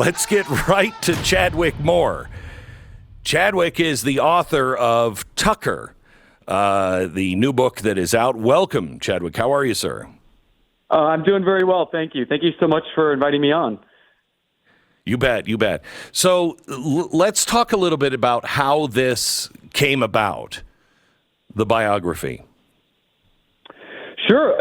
let's get right to Chadwick Moore. Chadwick is the author of Tucker, the new book that is out. Welcome, Chadwick. How are you, sir? I'm doing very well, thank you. Thank you so much for inviting me on. You bet, you bet. So let's talk a little bit about how this came about, the biography. Sure.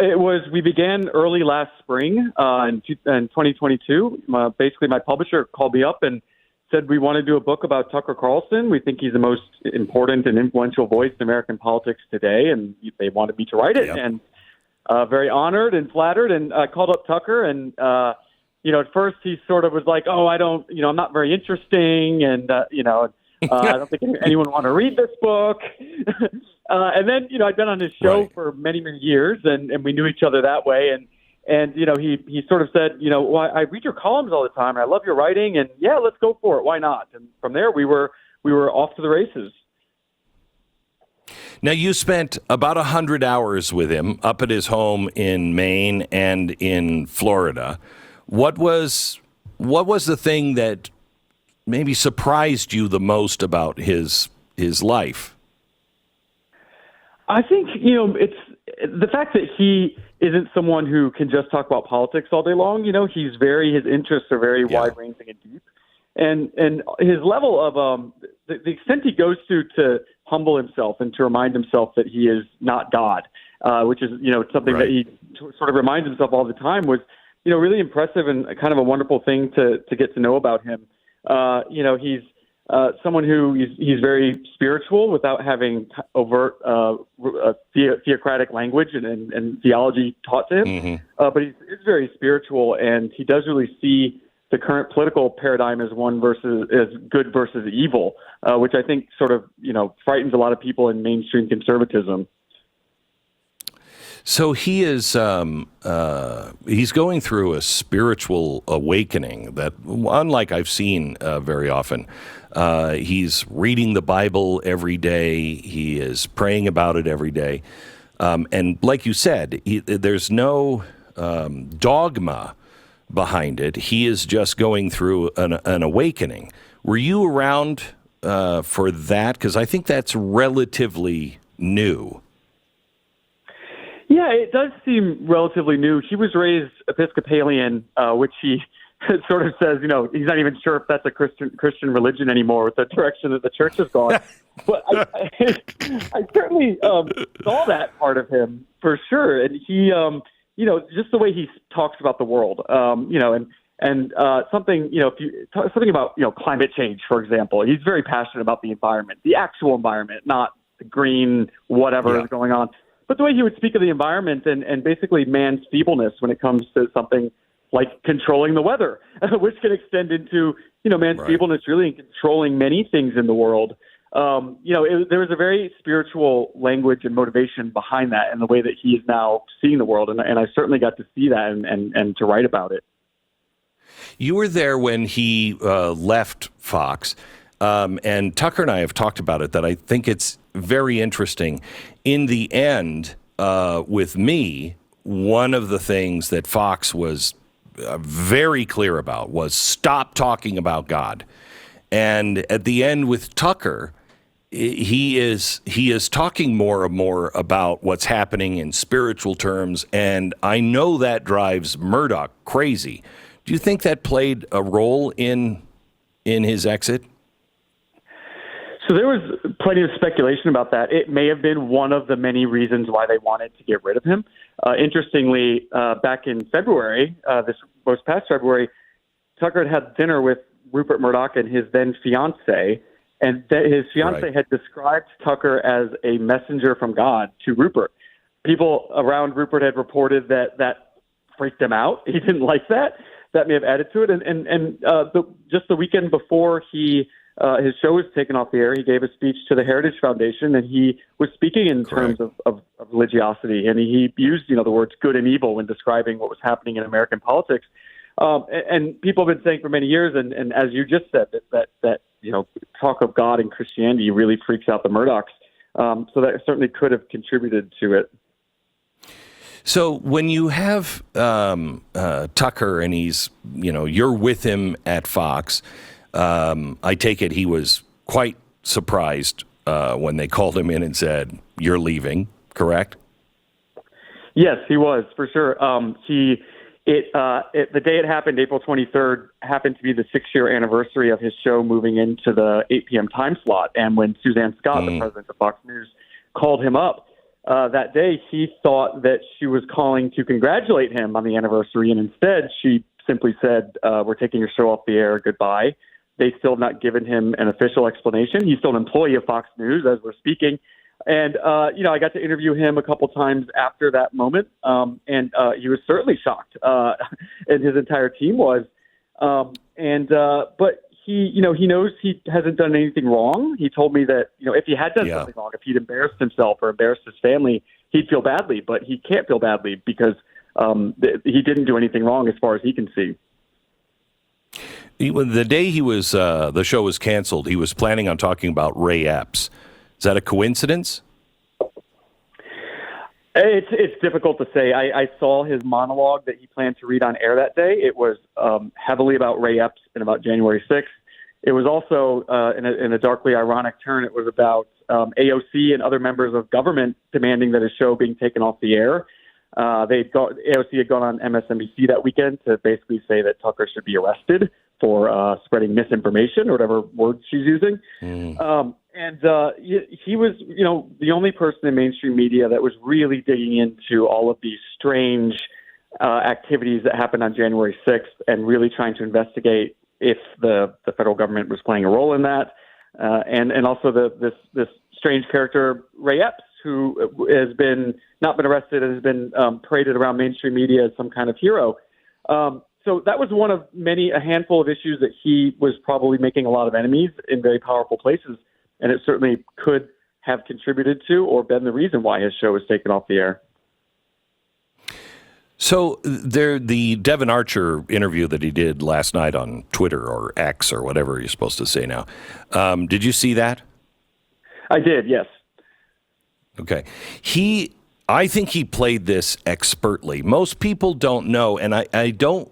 We began early last spring in 2022. Basically, my publisher called me up and said we want to do a book about Tucker Carlson. We think he's the most important and influential voice in American politics today, and they wanted me to write it. Yep. And very honored and flattered, and I called up Tucker, and at first he sort of was like, "Oh, I'm not very interesting, and I don't think anyone want to read this book." And then, I'd been on his show for many, many years, and we knew each other that way. And he sort of said, well, I read your columns all the time, and I love your writing, and yeah, let's go for it. Why not? And from there, we were off to the races. Now, you spent about 100 hours with him up at his home in Maine and in Florida. What was the thing that maybe surprised you the most about his life? I think, it's the fact that he isn't someone who can just talk about politics all day long. His interests are very wide-ranging and deep. And his level of the extent he goes to humble himself and to remind himself that he is not God, which is, something that he sort of reminds himself all the time, was, really impressive and kind of a wonderful thing to get to know about him. He's someone who he's very spiritual without having overt theocratic language and theology taught to him. Mm-hmm. But he's very spiritual, and he does really see the current political paradigm as good versus evil, which I think sort of frightens a lot of people in mainstream conservatism. So he is he's going through a spiritual awakening that, unlike I've seen very often. He's reading the Bible every day. He is praying about it every day. And like you said, there's no dogma behind it. He is just going through an awakening. Were you around for that? Because I think that's relatively new. Yeah, it does seem relatively new. He was raised Episcopalian, which he sort of says, he's not even sure if that's a Christian religion anymore with the direction that the church has gone. But I certainly saw that part of him for sure. And he, just the way he talks about the world, and something, something about, climate change, for example. He's very passionate about the environment, the actual environment, not the green whatever is going on. But the way he would speak of the environment and basically man's feebleness when it comes to something like controlling the weather, which can extend into, man's feebleness really in controlling many things in the world. There was a very spiritual language and motivation behind that and the way that he is now seeing the world. And I certainly got to see that and to write about it. You were there when he left Fox. And Tucker and I have talked about it, that I think it's very interesting. In the end, with me, one of the things that Fox was very clear about was stop talking about God. And at the end with Tucker, he is talking more and more about what's happening in spiritual terms. And I know that drives Murdoch crazy. Do you think that played a role in his exit? So there was plenty of speculation about that. It may have been one of the many reasons why they wanted to get rid of him. Interestingly, back in February, this most past February, Tucker had dinner with Rupert Murdoch and his then fiancée, and his fiancée had described Tucker as a messenger from God to Rupert. People around Rupert had reported that freaked him out. He didn't like that. That may have added to it. And just the weekend before his show was taken off the air, he gave a speech to the Heritage Foundation, and he was speaking in terms of religiosity, and he used the words good and evil when describing what was happening in American politics. And people have been saying for many years, and as you just said, that talk of God and Christianity really freaks out the Murdochs. So that certainly could have contributed to it. So when you have Tucker and you're with him at Fox, I take it he was quite surprised when they called him in and said, "You're leaving," correct? Yes, he was, for sure. The day it happened, April 23rd, happened to be the 6-year anniversary of his show moving into the 8 p.m. time slot. And when Suzanne Scott, the president of Fox News, called him up that day, he thought that she was calling to congratulate him on the anniversary. And instead, she simply said, "We're taking your show off the air. Goodbye." They still have not given him an official explanation. He's still an employee of Fox News as we're speaking. And, I got to interview him a couple times after that moment, and he was certainly shocked, and his entire team was. But he knows he hasn't done anything wrong. He told me that, if he had done something wrong, if he'd embarrassed himself or embarrassed his family, he'd feel badly, but he can't feel badly because he didn't do anything wrong as far as he can see. The day the show was canceled, he was planning on talking about Ray Epps. Is that a coincidence? It's difficult to say. I saw his monologue that he planned to read on air that day. It was heavily about Ray Epps and about January 6th. It was also, in a darkly ironic turn, it was about AOC and other members of government demanding that his show being taken off the air. AOC had gone on MSNBC that weekend to basically say that Tucker should be arrested for spreading misinformation or whatever word she's using. He was, the only person in mainstream media that was really digging into all of these strange activities that happened on January 6th and really trying to investigate if the federal government was playing a role in that. And also this strange character, Ray Epps, who has not been arrested and has been paraded around mainstream media as some kind of hero. So that was one of a handful of issues that he was probably making a lot of enemies in very powerful places. And it certainly could have contributed to or been the reason why his show was taken off the air. So the Devin Archer interview that he did last night on Twitter or X or whatever you're supposed to say now, did you see that? I did, yes. Okay. I think he played this expertly. Most people don't know, and I don't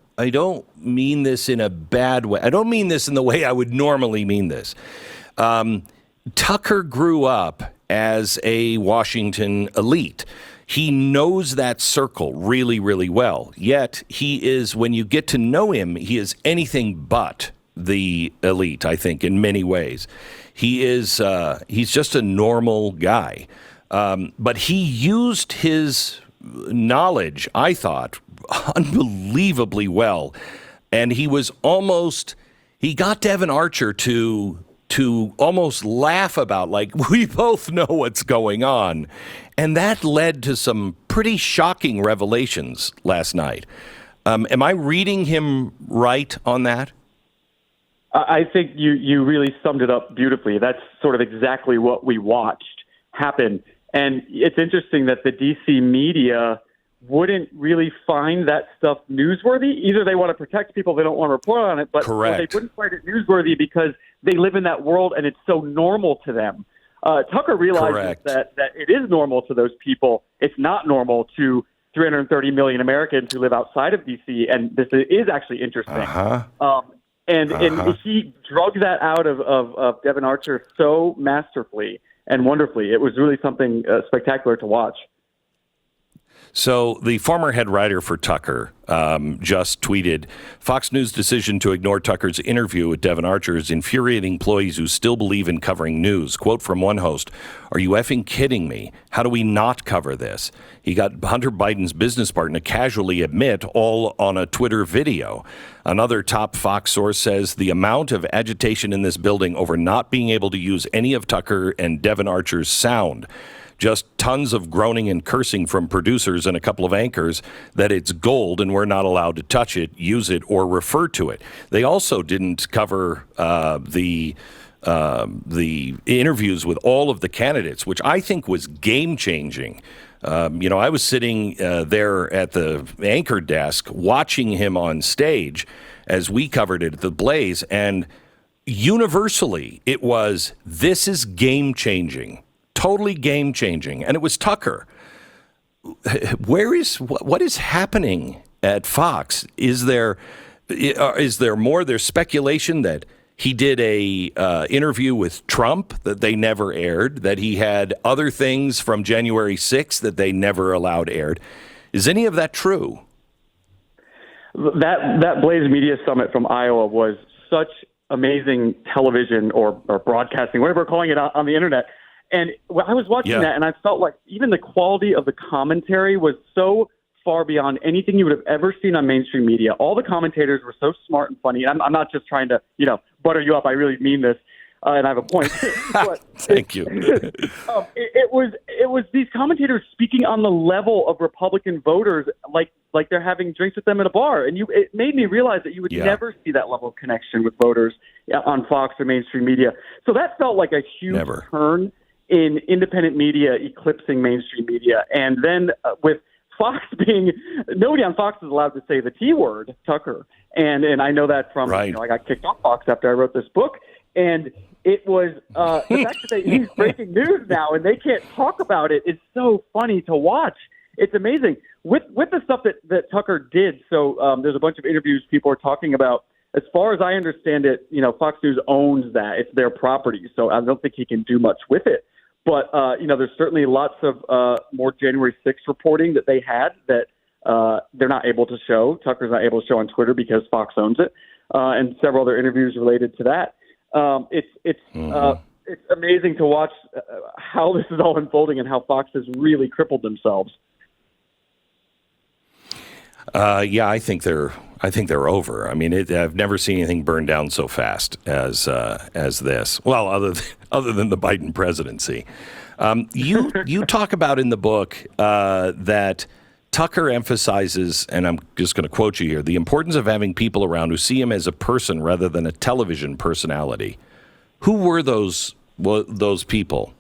mean this in a bad way. I don't mean this in the way I would normally mean this. Tucker grew up as a Washington elite. He knows that circle really, really well. Yet when you get to know him, he is anything but the elite, I think, in many ways. He's just a normal guy. But he used his knowledge, I thought, unbelievably well. And he got Devon Archer to almost laugh about, like, we both know what's going on. And that led to some pretty shocking revelations last night. Am I reading him right on that? I think you really summed it up beautifully. That's sort of exactly what we watched happen. And it's interesting that the DC media wouldn't really find that stuff newsworthy. Either they want to protect people, they don't want to report on it, but they wouldn't find it newsworthy because they live in that world and it's so normal to them. Tucker realizes that it is normal to those people. It's not normal to 330 million Americans who live outside of DC, and this is actually interesting. And he drug that out of Devin Archer so masterfully and wonderfully. It was really something spectacular to watch. So the former head writer for Tucker just tweeted, Fox News' decision to ignore Tucker's interview with Devin Archer is infuriating employees who still believe in covering news. Quote from one host, "Are you effing kidding me? How do we not cover this?" He got Hunter Biden's business partner to casually admit, all on a Twitter video. Another top Fox source says the amount of agitation in this building over not being able to use any of Tucker and Devin Archer's sound, just tons of groaning and cursing from producers and a couple of anchors, that it's gold and we're not allowed to touch it, use it, or refer to it. They also didn't cover the interviews with all of the candidates, which I think was game-changing. I was sitting there at the anchor desk watching him on stage as we covered it at the Blaze, and universally it was, this is game-changing. Totally game-changing. And it was Tucker. what is happening at Fox? Is there more? There's speculation that he did a interview with Trump that they never aired, that he had other things from January 6th that they never allowed aired. Is any of that true? That Blaze Media Summit from Iowa was such amazing television or broadcasting, whatever we're calling it, on the internet. And I was watching that, and I felt like even the quality of the commentary was so far beyond anything you would have ever seen on mainstream media. All the commentators were so smart and funny. I'm not just trying to, butter you up. I really mean this, and I have a point. But Thank you. It was these commentators speaking on the level of Republican voters, like they're having drinks with them at a bar, and it made me realize that you would never see that level of connection with voters on Fox or mainstream media. So that felt like a huge turn in independent media eclipsing mainstream media, and then with Fox being, nobody on Fox is allowed to say the T word, Tucker. And I know that from, I got kicked off Fox after I wrote this book. And it was, the fact that he's breaking news now and they can't talk about it is so funny to watch. It's amazing. With the stuff that Tucker did, so there's a bunch of interviews people are talking about. As far as I understand it, Fox News owns that. It's their property. So I don't think he can do much with it. But, there's certainly lots of more January 6th reporting that they had that they're not able to show. Tucker's not able to show on Twitter because Fox owns it, and several other interviews related to that. It's amazing to watch how this is all unfolding and how Fox has really crippled themselves. I think they're over. I mean, I've never seen anything burn down so fast as this. Well, other than the Biden presidency. You talk about in the book that Tucker emphasizes, and I'm just going to quote you here, the importance of having people around who see him as a person rather than a television personality. Who were those people?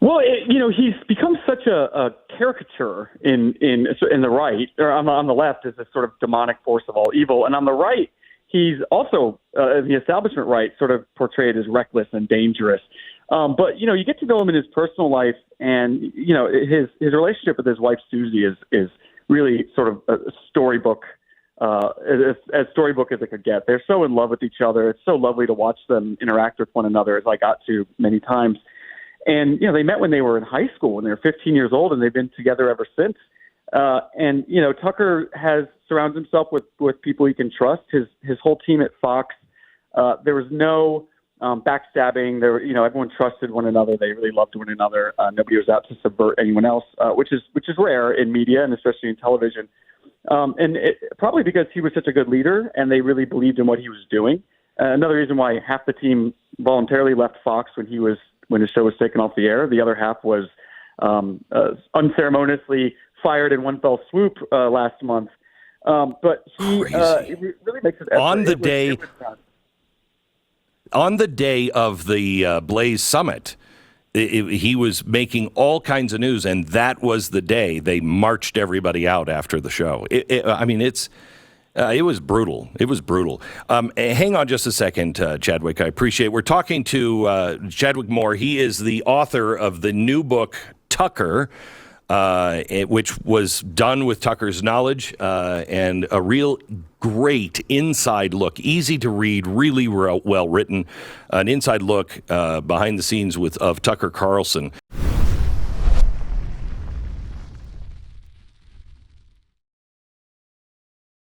Well, he's become such a caricature in the right, or on the left, as a sort of demonic force of all evil, and on the right, he's also the establishment right, sort of portrayed as reckless and dangerous. But you get to know him in his personal life, and his relationship with his wife Susie is really sort of a storybook, as storybook as it could get. They're so in love with each other. It's so lovely to watch them interact with one another, as I got to many times. And, they met when they were in high school, when they were 15 years old, and they've been together ever since. And Tucker has surrounded himself with people he can trust. His whole team at Fox, there was no backstabbing. Everyone trusted one another. They really loved one another. Nobody was out to subvert anyone else, which is rare in media and especially in television. And probably because he was such a good leader and they really believed in what he was doing. Another reason why half the team voluntarily left Fox when his show was taken off the air. The other half was unceremoniously fired in one fell swoop last month. But he really makes it on the day of the Blaze Summit. He was making all kinds of news, and that was the day they marched everybody out after the show. It was brutal. It was brutal. Hang on just a second, Chadwick. I appreciate it. We're talking to Chadwick Moore. He is the author of the new book, Tucker, which was done with Tucker's knowledge, and a real great inside look, easy to read, really well written, an inside look behind the scenes of Tucker Carlson.